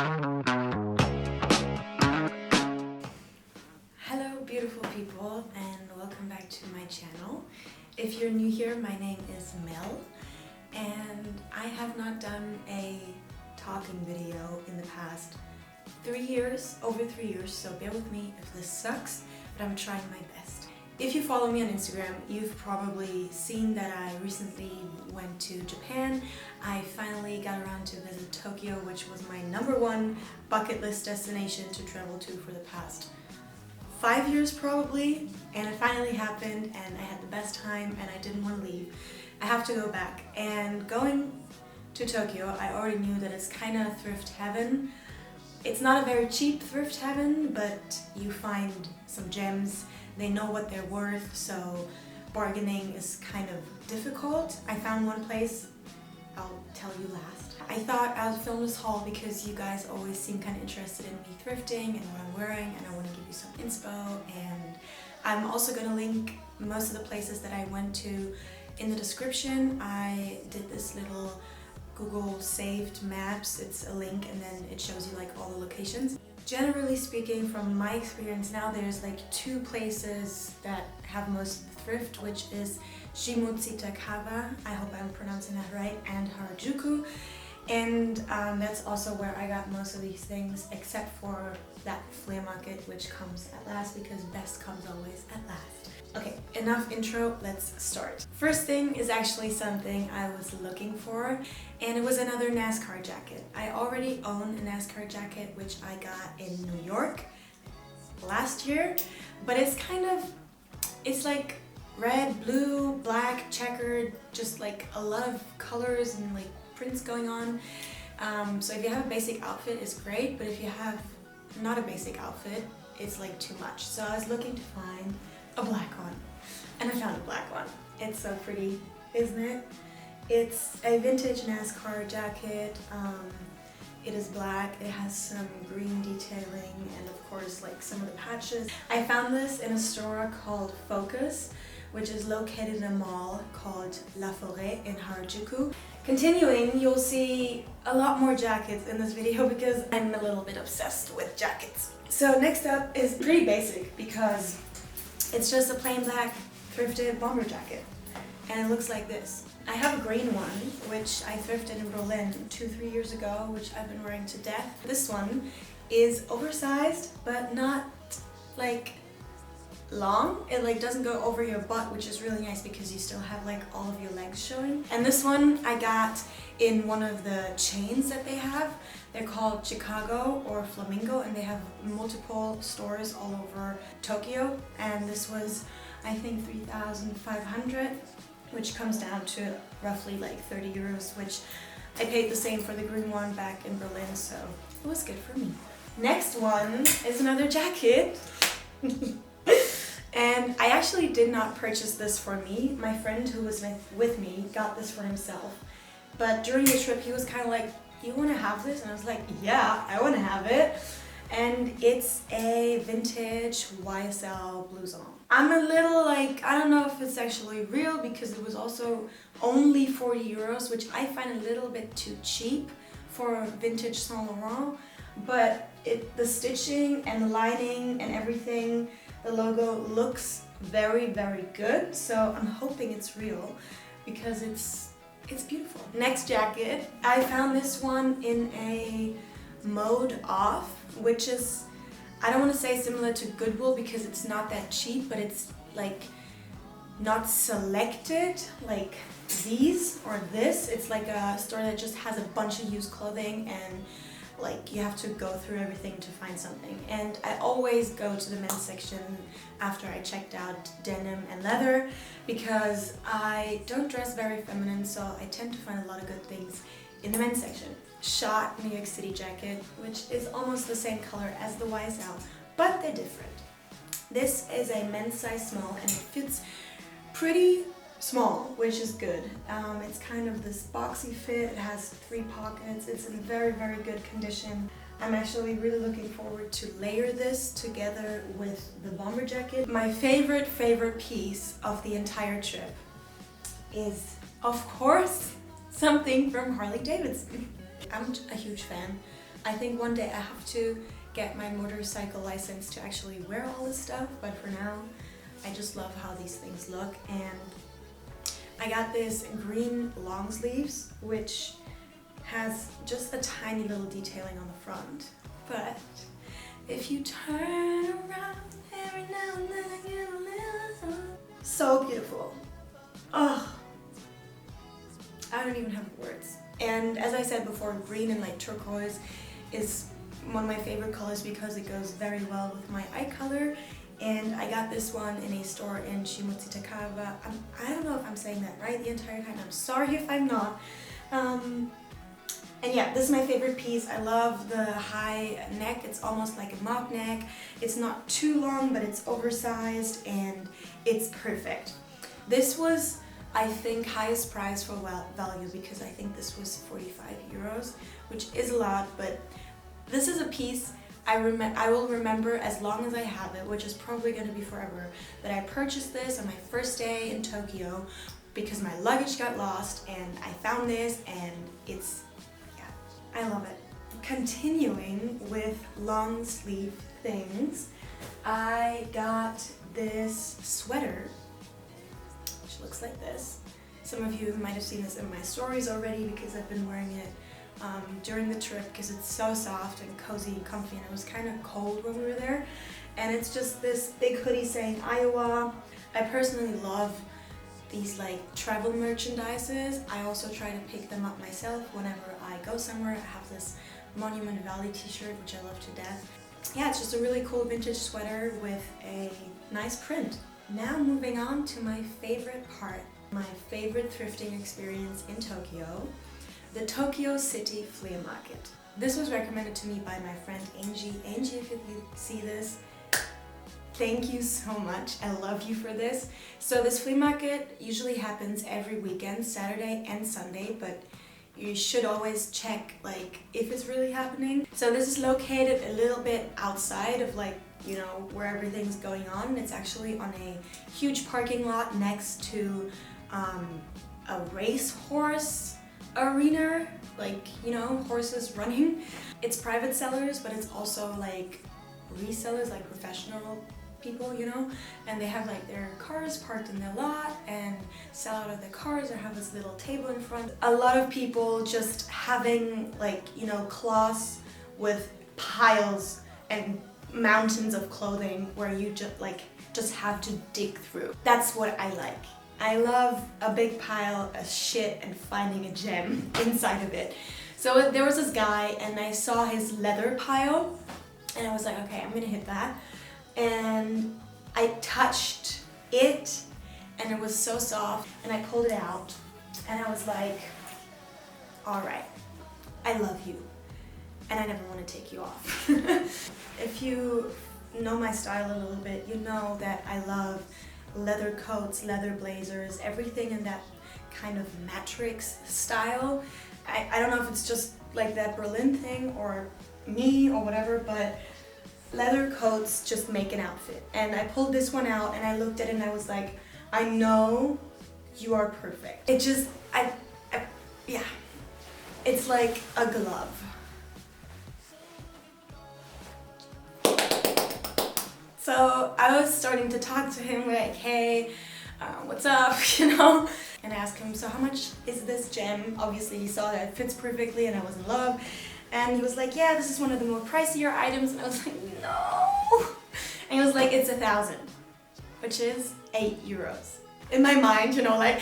Hello beautiful people and welcome back to my channel. If you're new here, my name is Mel and I have not done a talking video in the past 3 years, over 3 years, so bear with me if this sucks, but I'm trying my best. If you follow me on Instagram, you've probably seen that I recently went to Japan. I finally got around to visit Tokyo, which was my #1 bucket list destination to travel to for the past 5 years probably, and it finally happened and I had the best time and I didn't want to leave. I have to go back, and going to Tokyo, I already knew that it's kind of thrift heaven. It's not a very cheap thrift heaven, but you find some gems. They know what they're worth, so bargaining is kind of difficult. I found one place, I'll tell you last. I thought I would film this haul because you guys always seem kind of interested in me thrifting and what I'm wearing, and I want to give you some inspo. And I'm also going to link most of the places that I went to in the description. I did this little Google saved maps. It's a link and then it shows you like all the locations. Generally speaking, from my experience now, there's like 2 places that have most thrift, which is SHIMOKITAZAWA, I hope I'm pronouncing that right, and HARAJUKU. And that's also where I got most of these things, except for that flea market, which comes at last because best comes always at last. Okay, enough intro, let's start. First thing is actually something I was looking for, and it was another Nascar jacket. I already own a Nascar jacket, which I got in New York last year, but it's like red, blue, black, checkered, just like a lot of colors and like prints going on. So if you have a basic outfit, it's great, but if you have not a basic outfit, it's like too much. So I was looking to find a black one, and I found a black one. It's so pretty, isn't it? It's a vintage NASCAR jacket. It is black, it has some green detailing, and of course like some of the patches. I found this in a store called Focus, which is located in a mall called La Forêt in Harajuku. Continuing, you'll see a lot more jackets in this video because I'm a little bit obsessed with jackets. So next up is pretty basic because it's just a plain black thrifted bomber jacket, and it looks like this. I have a green one, which I thrifted in Berlin 2-3 years ago, which I've been wearing to death. This one is oversized, but not like long. It like doesn't go over your butt, which is really nice because you still have like all of your legs showing. And this one I got in one of the chains that they have. They're called Chicago or Flamingo, and they have multiple stores all over Tokyo. And this was, I think, 3,500, which comes down to roughly like 30 euros, which I paid the same for the green one back in Berlin, so it was good for me. Next one is another jacket. And I actually did not purchase this for me. My friend who was with me got this for himself. But during the trip, he was kind of like, "You want to have this?" And I was like, "Yeah, I want to have it." And it's a vintage YSL blouson. I'm a little like, I don't know if it's actually real because it was also only 40 euros, which I find a little bit too cheap for vintage Saint Laurent. But the stitching and the lining and everything, the logo looks very, very good. So I'm hoping it's real because it's beautiful. Next jacket, I found this one in a mode off, which is, I don't want to say similar to Goodwill because it's not that cheap, but it's like not selected like these or this. It's like a store that just has a bunch of used clothing, and like you have to go through everything to find something. And I always go to the men's section after I checked out denim and leather because I don't dress very feminine, so I tend to find a lot of good things in the men's section. Shot New York City jacket, which is almost the same color as the YSL, but they're different. This is a men's size small and it fits pretty small, which is good. It's kind of this boxy fit. It has 3 pockets. It's in very, very good condition. I'm actually really looking forward to layer this together with the bomber jacket. My favorite piece of the entire trip is, of course, something from Harley Davidson. I'm a huge fan I think one day I have to get my motorcycle license to actually wear all this stuff, but for now, I just love how these things look. And I got this green long sleeves, which has just a tiny little detailing on the front. But if you turn around every now and then, I get a little... So beautiful. Oh, I don't even have words. And as I said before, green and like turquoise is one of my favorite colors because it goes very well with my eye color. And I got this one in a store in SHIMOKITAZAWA. I don't know if I'm saying that right the entire time. I'm sorry if I'm not. And yeah, this is my favorite piece. I love the high neck. It's almost like a mock neck. It's not too long, but it's oversized and it's perfect. This was, I think, highest price for value because I think this was 45 euros, which is a lot, but this is a piece I will remember as long as I have it, which is probably going to be forever. But I purchased this on my first day in Tokyo because my luggage got lost and I found this and it's, yeah, I love it. Continuing with long sleeve things, I got this sweater, which looks like this. Some of you might have seen this in my stories already because I've been wearing it during the trip because it's so soft and cozy and comfy, and it was kind of cold when we were there. And it's just this big hoodie saying Iowa. I personally love these like travel merchandises. I also try to pick them up myself whenever I go somewhere. I have this Monument Valley t-shirt, which I love to death. Yeah, it's just a really cool vintage sweater with a nice print. Now moving on to my favorite part, my favorite thrifting experience in Tokyo. The Tokyo City Flea Market. This was recommended to me by my friend Angie. Angie, if you see this, thank you so much. I love you for this. So this flea market usually happens every weekend, Saturday and Sunday, but you should always check like if it's really happening. So this is located a little bit outside of like, you know, where everything's going on. It's actually on a huge parking lot next to a racehorse arena, like, you know, horses running. It's private sellers, but it's also like resellers, like professional people, you know, and they have like their cars parked in their lot and sell out of their cars or have this little table in front. A lot of people just having like, you know, cloths with piles and mountains of clothing where you just have to dig through. That's what I like. I love a big pile of shit and finding a gem inside of it. So there was this guy and I saw his leather pile and I was like, okay, I'm gonna hit that. And I touched it and it was so soft and I pulled it out and I was like, all right, I love you and I never want to take you off. If you know my style a little bit, you know that I love leather coats, leather blazers, everything in that kind of matrix style. I don't know if it's just like that Berlin thing or me or whatever, but leather coats just make an outfit. And I pulled this one out and I looked at it and I was like, I know you are perfect. It just, yeah, it's like a glove. So I was starting to talk to him like, hey, what's up, you know? And I asked him, so how much is this gem? Obviously he saw that it fits perfectly and I was in love. And he was like, yeah, this is one of the more pricier items. And I was like, no. And he was like, it's 1,000, which is 8 euros. In my mind, you know, like,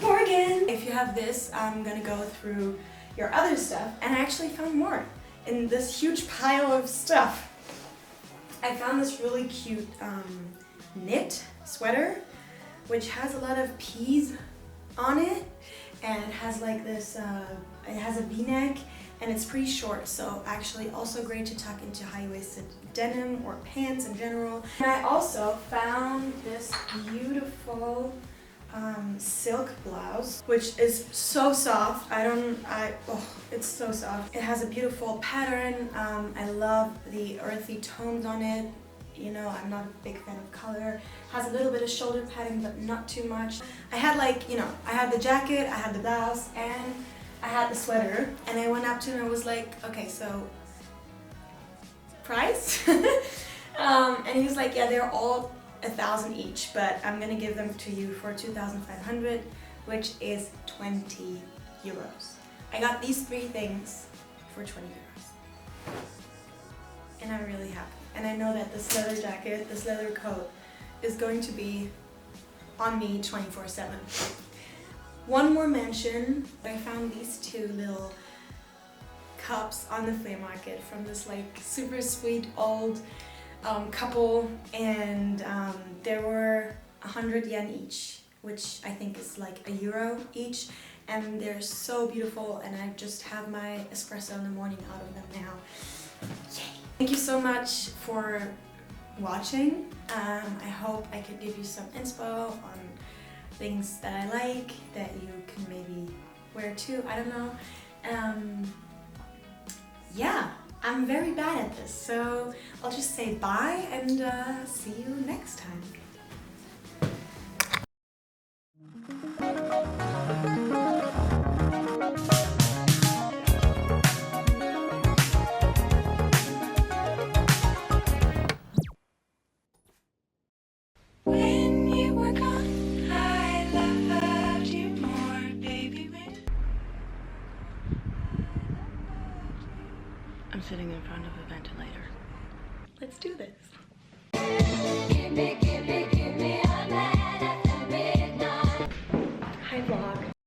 Morgan. If you have this, I'm gonna go through your other stuff. And I actually found more in this huge pile of stuff. I found this really cute knit sweater, which has a lot of peas on it, and it has like this, it has a v-neck, and it's pretty short, so actually also great to tuck into high-waisted denim or pants in general. And I also found this beautiful silk blouse, which is so soft. It's so soft. It has a beautiful pattern. I love the earthy tones on it. you know, I'm not a big fan of color. Has a little bit of shoulder padding, but not too much. I had like, you know, I had the jacket, I had the blouse, and I had the sweater. And I went up to him and I was like, okay, so price? And he was like, yeah, they're all 1,000 each, but I'm gonna give them to you for 2,500, which is 20 euros. I got these 3 things for 20 euros. And I'm really happy. And I know that this leather jacket, this leather coat, is going to be on me 24/7. One more mention, I found these 2 little cups on the flea market from this like super sweet old couple, and they were 100 yen each, which I think is like €1 each, and they're so beautiful, and I just have my espresso in the morning out of them now. Yay! Thank you so much for watching. I hope I could give you some inspo on things that I like that you can maybe wear too, I don't know. Yeah, I'm very bad at this, so I'll just say bye and see you next time. When you were gone, I loved you more, baby. I'm sitting in front of a ventilator. Let's do this. Give me a